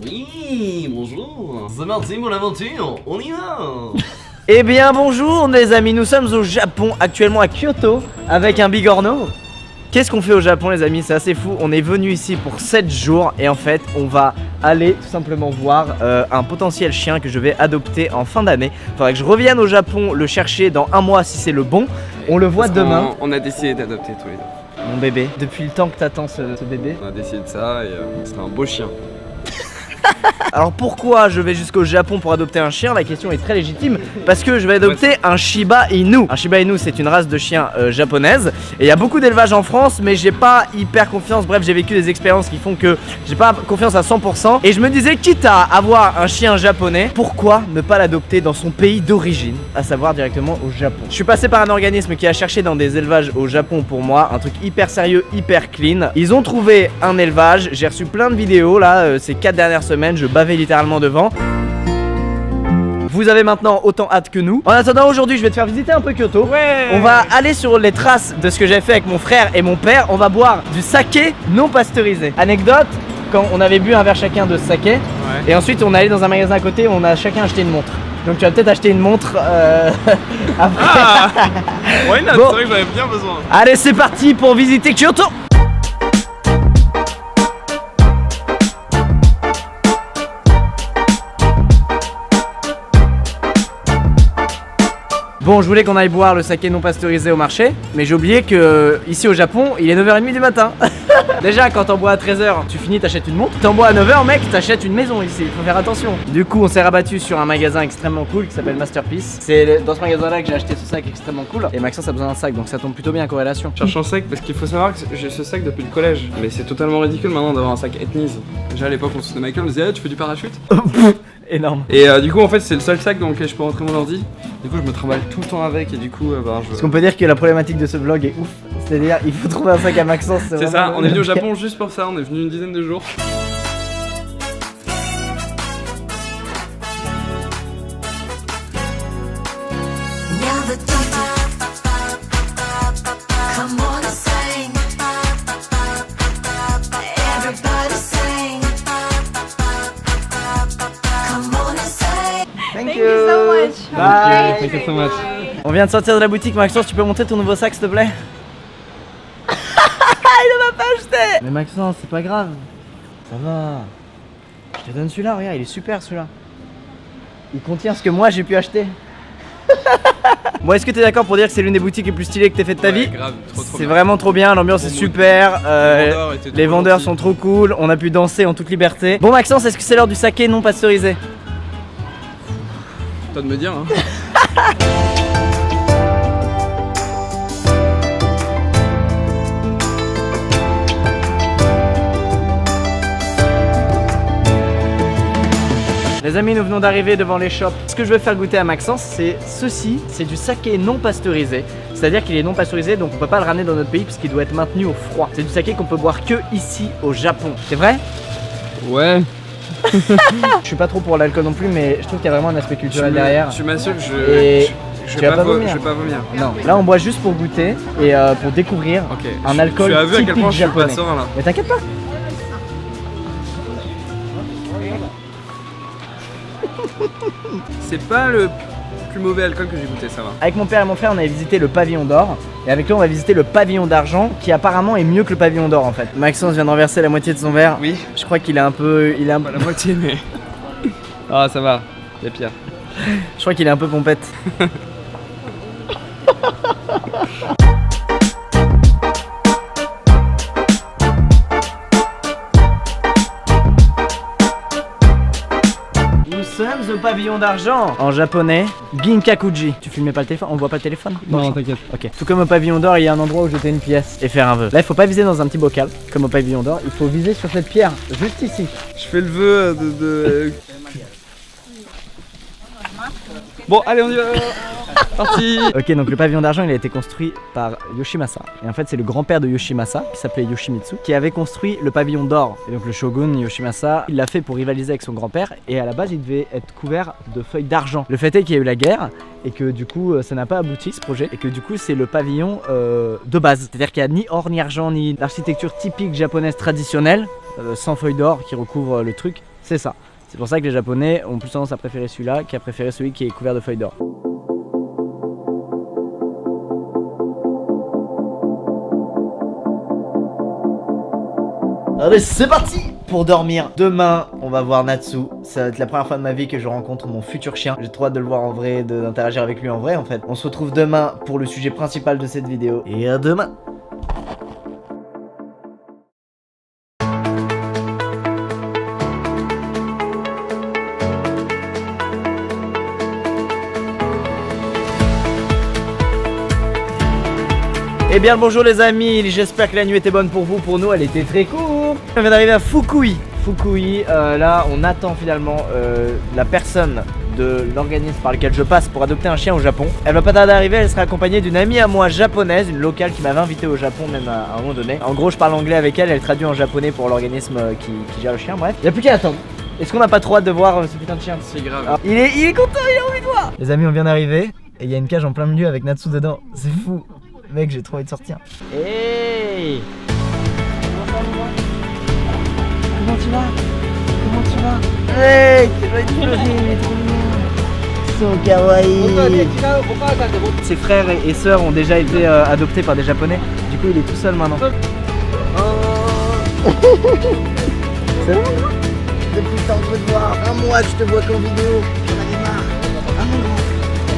Oui, bonjour. C'est parti pour l'aventure, on y va. Eh bien bonjour les amis, nous sommes au Japon, actuellement à Kyoto, avec un bigorneau. Qu'est-ce qu'on fait au Japon les amis? C'est assez fou, on est venu ici pour 7 jours et en fait on va aller tout simplement voir un potentiel chien que je vais adopter en fin d'année. Faudrait que je revienne au Japon le chercher dans un mois si c'est le bon. On le voit demain. On a décidé d'adopter tous les deux. Mon bébé, depuis le temps que t'attends ce bébé. On a décidé de ça et ce sera un beau chien. Alors pourquoi je vais jusqu'au Japon pour adopter un chien? La question est très légitime. Parce que je vais adopter un Shiba Inu. Un Shiba Inu c'est une race de chien japonaise. Et il y a beaucoup d'élevages en France, mais j'ai pas hyper confiance. Bref, j'ai vécu des expériences qui font que j'ai pas confiance à 100%. Et je me disais, quitte à avoir un chien japonais, pourquoi ne pas l'adopter dans son pays d'origine, à savoir directement au Japon. Je suis passé par un organisme qui a cherché dans des élevages au Japon pour moi, un truc hyper sérieux, hyper clean. Ils ont trouvé un élevage, j'ai reçu plein de vidéos là, ces 4 dernières semaines, je bavais littéralement devant. Vous avez maintenant autant hâte que nous. En attendant, aujourd'hui je vais te faire visiter un peu Kyoto. On va aller sur les traces de ce que j'ai fait avec mon frère et mon père. On va boire du saké non pasteurisé. Anecdote, quand on avait bu un verre chacun de saké, et ensuite on est allé dans un magasin à côté où on a chacun acheté une montre. Donc tu vas peut-être acheter une montre après. Ah why not? Bon. C'est vrai que j'en avais bien besoin. Allez, c'est parti pour visiter Kyoto. Bon, je voulais qu'on aille boire le saké non pasteurisé au marché, mais j'ai oublié que ici au Japon, il est 9h30 du matin. Déjà, quand t'en bois à 13h, tu finis, t'achètes une montre. T'en bois à 9h, mec, t'achètes une maison ici, faut faire attention. Du coup, on s'est rabattu sur un magasin extrêmement cool qui s'appelle Masterpiece. C'est dans ce magasin-là que j'ai acheté ce sac extrêmement cool. Et Maxence a besoin d'un sac, donc ça tombe plutôt bien en corrélation. Je cherche un sac parce qu'il faut savoir que j'ai ce sac depuis le collège. Mais c'est totalement ridicule maintenant d'avoir un sac Etnies. Déjà à l'époque, on se faisait Michael, on me disait, tu fais du parachute? Énorme. Et du coup, en fait, c'est le seul sac dans lequel je peux rentrer mon ordi. Du coup, je me trimballe tout le temps avec et du coup, Parce qu'on peut dire que la problématique de ce vlog est ouf. C'est-à-dire, il faut trouver un sac à Maxence. C'est ça, on est venu au Japon juste pour ça, on est venu une dizaine de jours. Thank you so much. Bye. Thank you so much. On vient de sortir de la boutique, Maxence, tu peux montrer ton nouveau sac s'il te plaît? Il en a pas acheté. Mais Maxence, c'est pas grave. Ça va. Je te donne celui-là, regarde, il est super celui-là. Il contient ce que moi j'ai pu acheter. Bon, est-ce que t'es d'accord pour dire que c'est l'une des boutiques les plus stylées que t'aies fait de ta vie? Grave, trop C'est vraiment trop bien, l'ambiance est super, les vendeurs sont trop cool, on a pu danser en toute liberté. Bon Maxence, est-ce que c'est l'heure du saké non pasteurisé? Toi de me dire, hein. Les amis, nous venons d'arriver devant les shops. Ce que je vais faire goûter à Maxence, c'est ceci, c'est du saké non pasteurisé. C'est-à-dire qu'il est non pasteurisé, donc on peut pas le ramener dans notre pays puisqu'il doit être maintenu au froid. C'est du saké qu'on peut boire que ici au Japon. C'est vrai? Ouais. Je suis pas trop pour l'alcool non plus, mais je trouve qu'il y a vraiment un aspect culturel derrière. Tu m'assures que je tu vas pas vomir. je vais pas vomir. Non, là on boit juste pour goûter et pour découvrir un alcool Tu as vu à quel typique point je suis japonais. pas serein là. Mais t'inquiète pas. C'est pas le plus mauvais alcool que j'ai goûté, ça va. Avec mon père et mon frère, on avait visité le pavillon d'or. Et avec lui, on va visiter le pavillon d'argent, qui apparemment est mieux que le pavillon d'or en fait. Maxence vient de renverser la moitié de son verre. Oui. Je crois qu'il est un peu. Pas la moitié, mais. Ah, ça va, il y a pire. Je crois qu'il est un peu pompette. Nous sommes au pavillon d'argent. En japonais, Ginkakuji. Tu filmais pas le téléphone? On voit pas le téléphone? Non, t'inquiète. Ok. Tout comme au pavillon d'or, il y a un endroit où jeter une pièce et faire un vœu. Là, il faut pas viser dans un petit bocal, comme au pavillon d'or. Il faut viser sur cette pierre, juste ici. Je fais le vœu de... Bon, allez, on y va. Parti. Ok, donc le pavillon d'argent, il a été construit par Yoshimasa. Et en fait, c'est le grand-père de Yoshimasa, qui s'appelait Yoshimitsu, qui avait construit le pavillon d'or. Et donc le shogun Yoshimasa, il l'a fait pour rivaliser avec son grand-père. Et à la base, il devait être couvert de feuilles d'argent. Le fait est qu'il y a eu la guerre et que du coup, ça n'a pas abouti ce projet. Et que du coup, c'est le pavillon de base. C'est-à-dire qu'il n'y a ni or, ni argent, ni l'architecture typique japonaise traditionnelle, sans feuilles d'or qui recouvrent le truc. C'est ça. C'est pour ça que les Japonais ont plus tendance à préférer celui-là qu'à préférer celui qui est couvert de feuilles d'or. Allez, c'est parti pour dormir. Demain, on va voir Natsu. Ça va être la première fois de ma vie que je rencontre mon futur chien. J'ai trop hâte de le voir en vrai, d'interagir avec lui en vrai en fait. On se retrouve demain pour le sujet principal de cette vidéo. Et à demain. Eh bien le bonjour les amis, j'espère que la nuit était bonne pour vous, pour nous elle était très courte. On vient d'arriver à Fukui. Là on attend finalement la personne de l'organisme par lequel je passe pour adopter un chien au Japon. Elle va pas tarder à arriver, elle sera accompagnée d'une amie à moi japonaise, une locale qui m'avait invité au Japon même à un moment donné. En gros je parle anglais avec elle, elle traduit en japonais pour l'organisme qui gère le chien, bref. Il n'y a plus qu'à attendre. Est-ce qu'on n'a pas trop hâte de voir ce putain de chien? C'est grave. Alors, il est content, il a envie de voir. Les amis on vient d'arriver et il y a une cage en plein milieu avec Natsu dedans, c'est fou. Mec, j'ai trop envie de sortir. Hey! Comment tu vas? Comment tu vas? Hey! Tu vas être pleurer, il est trop mignon. So kawaii. Ses frères et sœurs ont déjà été adoptés par des Japonais. Du coup, il est tout seul maintenant. C'est bon? Depuis le temps que je veux te voir. Un mois que je te vois qu'en vidéo. J'en avais marre.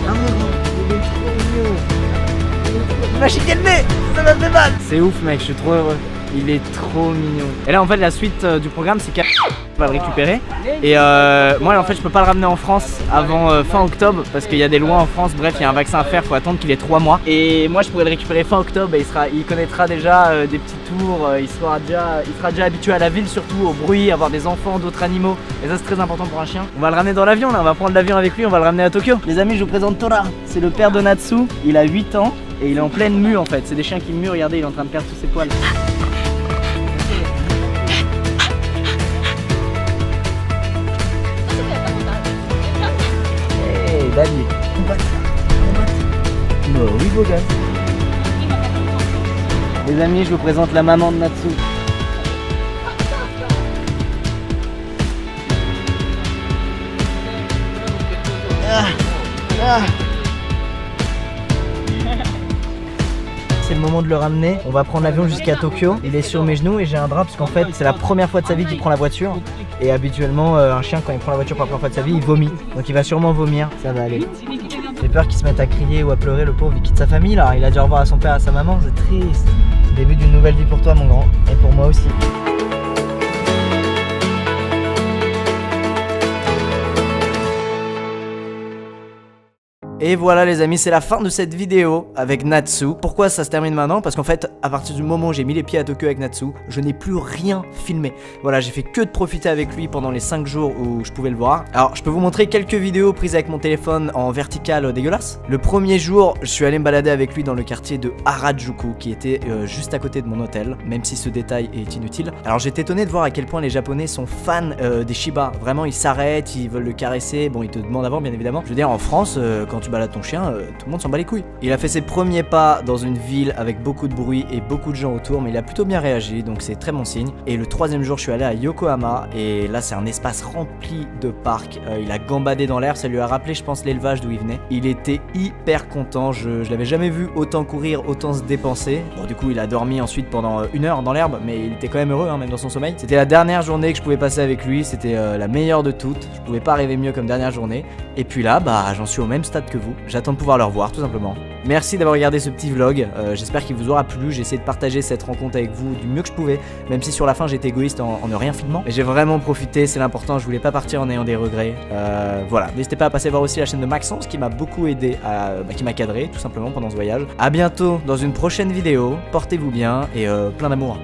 Un moment. Il est trop mignon. Ma chienne, ça m'a fait mal. C'est ouf mec, je suis trop heureux. Il est trop mignon. Et là en fait la suite du programme c'est qu'elle va le récupérer. Et moi en fait je peux pas le ramener en France avant fin octobre parce qu'il y a des lois en France. Bref il y a un vaccin à faire, faut attendre qu'il ait 3 mois. Et moi je pourrais le récupérer fin octobre et il connaîtra déjà des petits tours. Il sera déjà habitué à la ville, surtout au bruit, à voir des enfants, d'autres animaux. Et ça c'est très important pour un chien. On va le ramener dans l'avion là, on va prendre l'avion avec lui, on va le ramener à Tokyo. Les amis je vous présente Tora. C'est le père de Natsu, il a 8 ans. Et il est en pleine mue en fait, c'est des chiens qui muent, regardez il est en train de perdre tous ses poils. Hey Dali, on va bah oui beau gars. Les amis je vous présente la maman de Natsu. C'est le moment de le ramener, on va prendre l'avion jusqu'à Tokyo. Il est sur mes genoux et j'ai un drap parce qu'en fait c'est la première fois de sa vie qu'il prend la voiture. Et habituellement un chien quand il prend la voiture pour la première fois de sa vie il vomit. Donc il va sûrement vomir, ça va aller. J'ai peur qu'il se mette à crier ou à pleurer, le pauvre il quitte sa famille là. Il a dû au revoir à son père et à sa maman, c'est triste. Début d'une nouvelle vie pour toi mon grand, et pour moi aussi. Et voilà les amis, c'est la fin de cette vidéo avec Natsu. Pourquoi ça se termine maintenant? Parce qu'en fait, à partir du moment où j'ai mis les pieds à Tokyo avec Natsu, je n'ai plus rien filmé. Voilà, j'ai fait que de profiter avec lui pendant les 5 jours où je pouvais le voir. Alors, je peux vous montrer quelques vidéos prises avec mon téléphone en vertical dégueulasse. Le premier jour, je suis allé me balader avec lui dans le quartier de Harajuku, qui était juste à côté de mon hôtel, même si ce détail est inutile. Alors, j'étais étonné de voir à quel point les Japonais sont fans des Shiba. Vraiment, ils s'arrêtent, ils veulent le caresser. Bon, ils te demandent avant, bien évidemment. Je veux dire, en France, quand tu balades ton chien, tout le monde s'en bat les couilles. Il a fait ses premiers pas dans une ville avec beaucoup de bruit et beaucoup de gens autour, mais il a plutôt bien réagi, donc c'est très bon signe. Et le troisième jour, je suis allé à Yokohama, et là c'est un espace rempli de parcs. Il a gambadé dans l'air, ça lui a rappelé, je pense, l'élevage d'où il venait. Il était hyper content, je l'avais jamais vu autant courir, autant se dépenser. Bon, du coup, il a dormi ensuite pendant 1 heure dans l'herbe, mais il était quand même heureux, hein, même dans son sommeil. C'était la dernière journée que je pouvais passer avec lui, c'était la meilleure de toutes. Je pouvais pas rêver mieux comme dernière journée. Et puis là, bah, j'en suis au même stade que vous. J'attends de pouvoir le revoir, tout simplement. Merci d'avoir regardé ce petit vlog, j'espère qu'il vous aura plu. J'ai essayé de partager cette rencontre avec vous du mieux que je pouvais, même si sur la fin j'étais égoïste en ne rien filmant. Mais j'ai vraiment profité, c'est l'important, je voulais pas partir en ayant des regrets. Voilà, n'hésitez pas à passer voir aussi la chaîne de Maxence qui m'a beaucoup aidé, qui m'a cadré tout simplement pendant ce voyage. A bientôt dans une prochaine vidéo, portez-vous bien et plein d'amour.